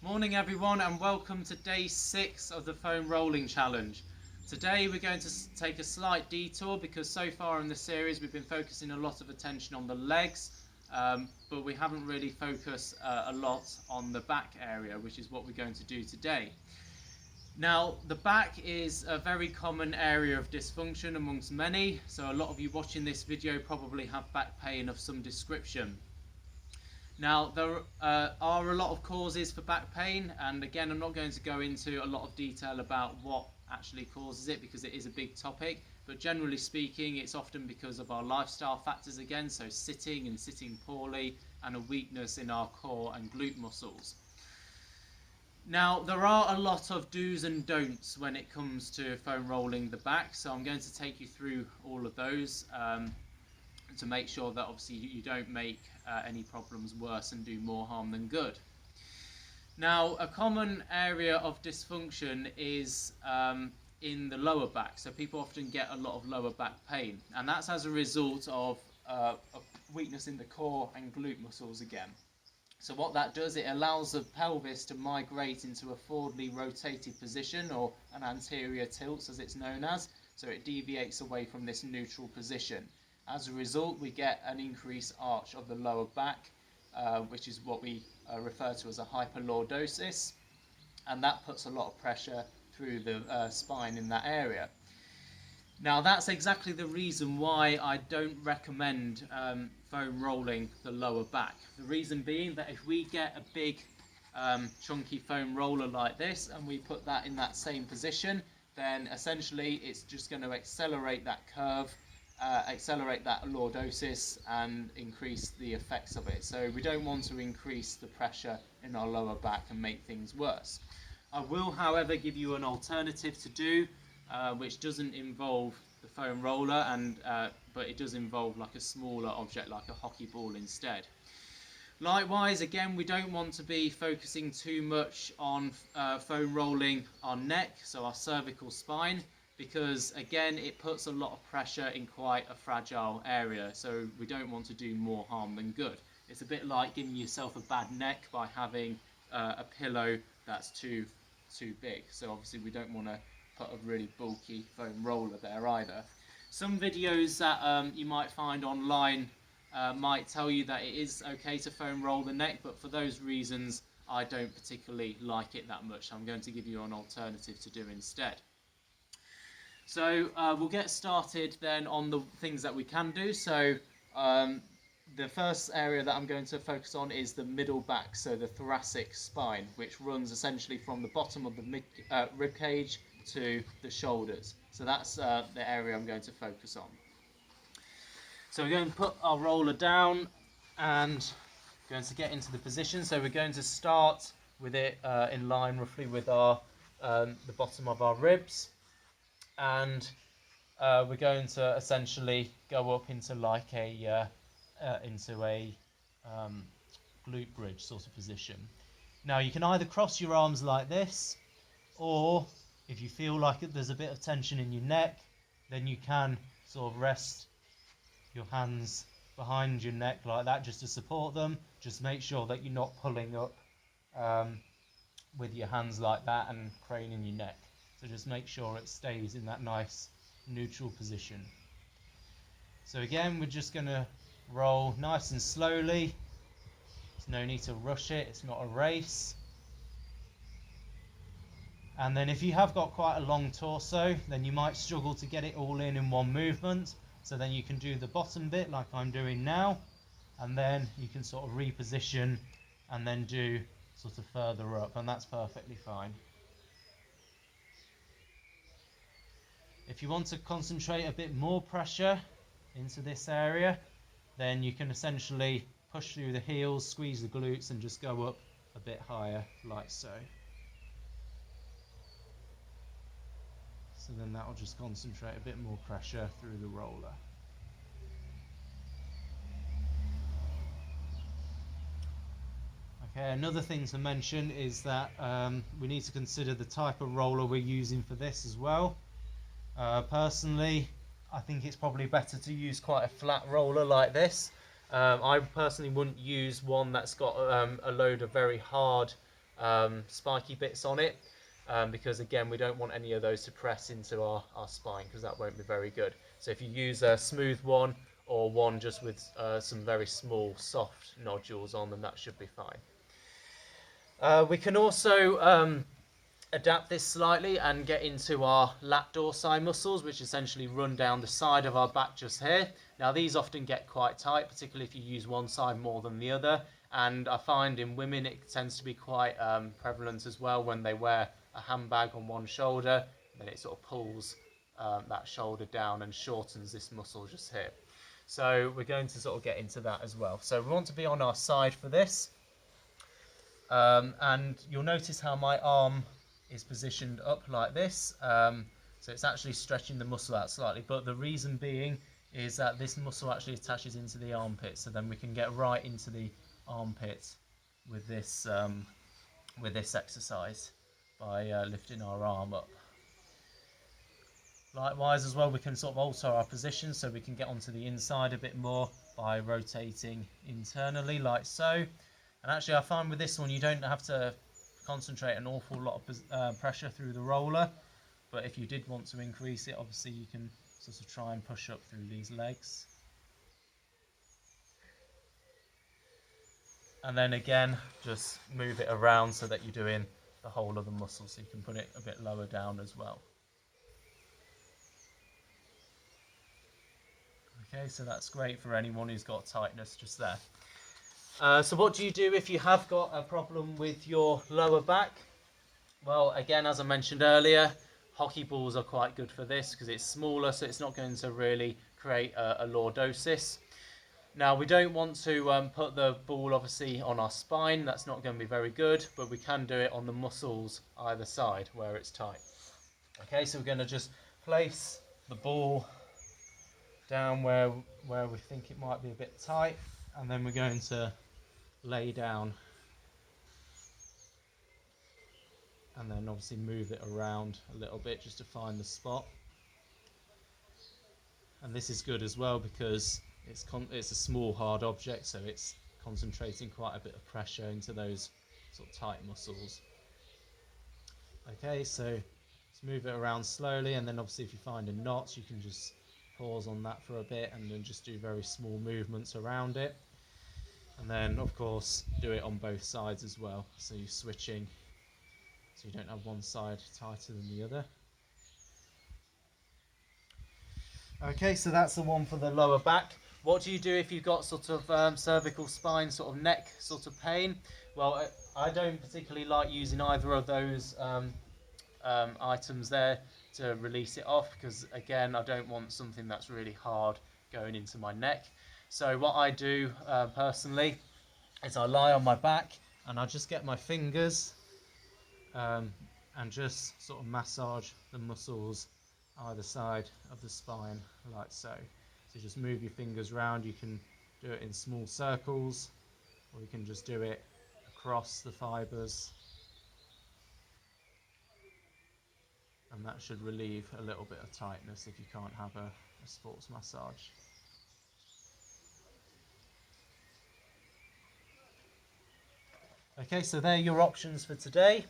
Morning everyone, and welcome to day 6 of the foam rolling challenge. Today we're going to take a slight detour because so far in the series we've been focusing a lot of attention on the legs, but we haven't really focused a lot on the back area, which is what we're going to do today. Now, the back is a very common area of dysfunction amongst many, so a lot of you watching this video probably have back pain of some description. Now, there are a lot of causes for back pain, and again, I'm not going to go into a lot of detail about what actually causes it because it is a big topic, but generally speaking, it's often because of our lifestyle factors again, so sitting and sitting poorly, and a weakness in our core and glute muscles. Now, there are a lot of do's and don'ts when it comes to foam rolling the back, so I'm going to take you through all of those to make sure that obviously you don't make any problems worse and do more harm than good. Now, a common area of dysfunction is in the lower back, so people often get a lot of lower back pain, and that's as a result of a weakness in the core and glute muscles again. So what that does, it allows the pelvis to migrate into a forwardly rotated position, or an anterior tilt as it's known as, so it deviates away from this neutral position. As a result, we get an increased arch of the lower back, which is what we refer to as a hyperlordosis, and that puts a lot of pressure through the spine in that area. Now, that's exactly the reason why I don't recommend foam rolling the lower back. The reason being that if we get a big chunky foam roller like this and we put that in that same position, then essentially it's just going to accelerate that curve, accelerate that lordosis and increase the effects of it. So we don't want to increase the pressure in our lower back and make things worse. I will, however, give you an alternative to do, which doesn't involve the foam roller, but it does involve like a smaller object like a hockey ball instead. Likewise, again, we don't want to be focusing too much on foam rolling our neck, so our cervical spine, because again it puts a lot of pressure in quite a fragile area, so we don't want to do more harm than good. It's a bit like giving yourself a bad neck by having a pillow that's too big, so obviously we don't want to put a really bulky foam roller there either. Some videos that you might find online might tell you that it is okay to foam roll the neck, but for those reasons I don't particularly like it that much. I'm going to give you an alternative to do instead. So we'll get started then on the things that we can do. So the first area that I'm going to focus on is the middle back, so the thoracic spine, which runs essentially from the bottom of the rib cage to the shoulders. So that's the area I'm going to focus on. So we're going to put our roller down and going to get into the position. So we're going to start with it in line roughly with our the bottom of our ribs. And we're going to essentially go up into like a glute bridge sort of position. Now you can either cross your arms like this, or if you feel like there's a bit of tension in your neck, then you can sort of rest your hands behind your neck like that just to support them. Just make sure that you're not pulling up with your hands like that and craning your neck. So just make sure it stays in that nice neutral position. So again, we're just going to roll nice and slowly. There's no need to rush it, it's not a race. And then if you have got quite a long torso, then you might struggle to get it all in one movement. So then you can do the bottom bit like I'm doing now, and then you can sort of reposition and then do sort of further up, and that's perfectly fine. If you want to concentrate a bit more pressure into this area, then you can essentially push through the heels, squeeze the glutes, and just go up a bit higher, like so. So then that will just concentrate a bit more pressure through the roller. Okay, another thing to mention is that we need to consider the type of roller we're using for this as well. Personally, I think it's probably better to use quite a flat roller like this. I personally wouldn't use one that's got a load of very hard spiky bits on it, because again we don't want any of those to press into our spine, because that won't be very good. So if you use a smooth one, or one just with some very small soft nodules on them, that should be fine. We can also adapt this slightly and get into our lat dorsi muscles, which essentially run down the side of our back just here. Now these often get quite tight, particularly if you use one side more than the other, and I find in women it tends to be quite prevalent as well when they wear a handbag on one shoulder, then it sort of pulls that shoulder down and shortens this muscle just here. So we're going to sort of get into that as well. So we want to be on our side for this, and you'll notice how my arm is positioned up like this, so it's actually stretching the muscle out slightly, but the reason being is that this muscle actually attaches into the armpit, so then we can get right into the armpit with this exercise by lifting our arm up. Likewise as well, we can sort of alter our position so we can get onto the inside a bit more by rotating internally like so. And actually I find with this one you don't have to concentrate an awful lot of pressure through the roller, but if you did want to increase it, obviously you can sort of try and push up through these legs. And then again, just move it around so that you're doing the whole of the muscle, so you can put it a bit lower down as well. Okay, so that's great for anyone who's got tightness just there. So what do you do if you have got a problem with your lower back? Well, again, as I mentioned earlier, hockey balls are quite good for this because it's smaller, so it's not going to really create a lordosis. Now, we don't want to put the ball obviously on our spine, that's not going to be very good, but we can do it on the muscles either side where it's tight. Okay, so we're going to just place the ball down where we think it might be a bit tight, and then we're going to lay down and then obviously move it around a little bit just to find the spot. And this is good as well because it's a small hard object, so it's concentrating quite a bit of pressure into those sort of tight muscles. Okay, so let's move it around slowly, and then obviously if you find a knot you can just pause on that for a bit and then just do very small movements around it. And then of course do it on both sides as well, so you're switching so you don't have one side tighter than the other. Okay, so that's the one for the lower back. What do you do if you've got sort of cervical spine, sort of neck sort of pain? Well, I don't particularly like using either of those items there to release it off, because again I don't want something that's really hard going into my neck. So what I do personally is I lie on my back and I just get my fingers and just sort of massage the muscles either side of the spine like so. So just move your fingers around. You can do it in small circles, or you can just do it across the fibres, and that should relieve a little bit of tightness if you can't have a sports massage. Okay, so they're your options for today.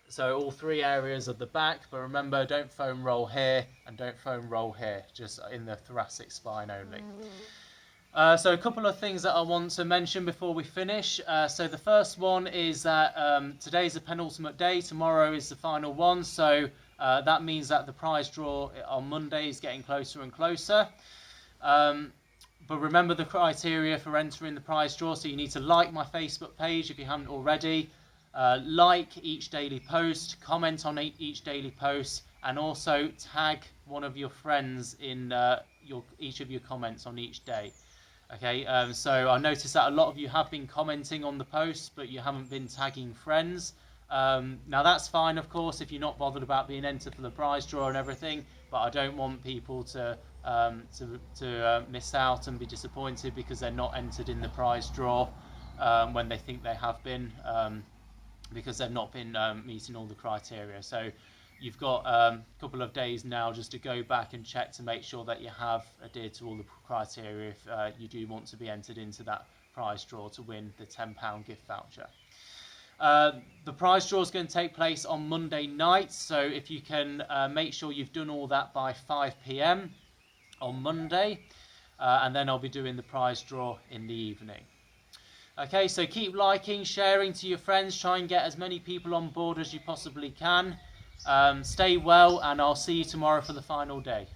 So all three areas of the back, but remember, don't foam roll here and don't foam roll here, just in the thoracic spine only. So a couple of things that I want to mention before we finish. So the first one is that today's the penultimate day, tomorrow is the final one, so that means that the prize draw on Monday is getting closer and closer. But remember the criteria for entering the prize draw, so you need to like my Facebook page if you haven't already, like each daily post, comment on each daily post, and also tag one of your friends in each of your comments on each day. Okay, so I noticed that a lot of you have been commenting on the posts, but you haven't been tagging friends. Now that's fine, of course, if you're not bothered about being entered for the prize draw and everything, but I don't want people to miss out and be disappointed because they're not entered in the prize draw when they think they have been, because they've not been meeting all the criteria. So you've got a couple of days now just to go back and check to make sure that you have adhered to all the criteria if you do want to be entered into that prize draw to win the £10 gift voucher. The prize draw is going to take place on Monday night, so if you can make sure you've done all that by 5 p.m. on Monday, and then I'll be doing the prize draw in the evening. Okay, so keep liking, sharing to your friends, try and get as many people on board as you possibly can. Stay well, and I'll see you tomorrow for the final day.